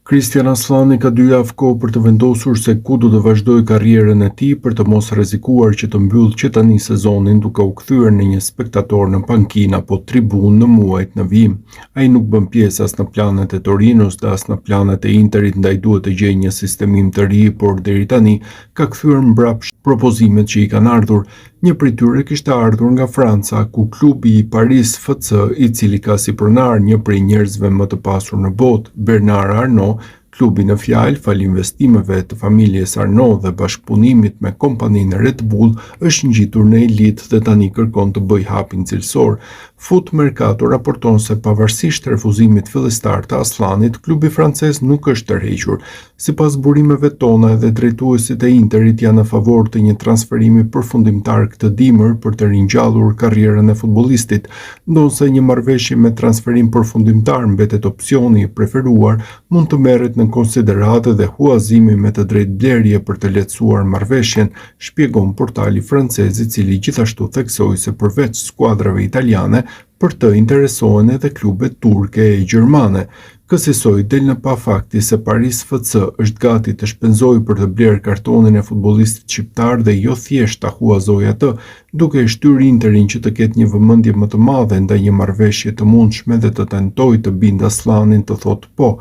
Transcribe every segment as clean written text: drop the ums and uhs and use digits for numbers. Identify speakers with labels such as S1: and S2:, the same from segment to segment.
S1: Christian Aslani ka 2 javë kohë për të vendosur se ku do të vazhdojë karrierën e tij për të mos rrezikuar që të mbyllë që tani sezonin duke u kthyer në një spektator në pankinë apo tribunë në muajt në vijim. Ai nuk bën pjesë as në planet e Torinos dhe as në planet e Interit, ndaj duhet të gjejë një sistemim të ri, por deri tani ka kthyer mbrapsht propozimet që i kanë ardhur. Një prej tyre kishte ardhur nga Franca, ku klubi i Paris FC, i cili ka si pronar një prej njerëzve më të pasur në botë, Bernard Arnault. Klubi në fjalë, fal investimeve të familjes Arnault dhe bashkëpunimit me kompaninë Red Bull, është ngjitur në elitë dhe tani kërkon të bëjë hapin cilësor. Foot Mercato raporton se pavarësisht refuzimit fillestar të Aslanit, klubi francez nuk është tërhequr. Sipas burimeve tona, edhe drejtuesit e Interit janë në favor të një transferimi përfundimtar këtë dimër për të ringjallur karrierën e futbollistit, ndonse një marrëveshje me transferim përfundimtar mbetet opsioni i preferuar, mund të merret në konsideratë dhe huazimi me të drejtë blerje për të lehtësuar marrëveshjen, shpjegon portali francez, i cili gjithashtu theksoi se përveç skuadrave italiane, për të interesohen edhe klubet turke e gjermane. Kësaj del në pa fakti se Paris FC është gati të shpenzojë për të blerë kartonin e futbollistit shqiptar dhe jo thjesht ta huazojë atë, duke e shtyrë Interin që të ketë një vëmendje më të madhe ndaj një marrëveshje të mundshme dhe të tentojë të bindë Aslanin të thotë po.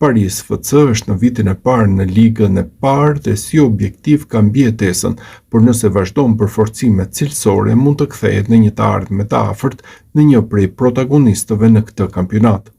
S1: Paris FC është në vitin e parë në ligën e parë dhe si objektiv ka mbijetesën, por nëse vazhdon për forcime cilësore mund të kthehet në një të ardhmë të afërt në një prej protagonistëve në këtë kampionat.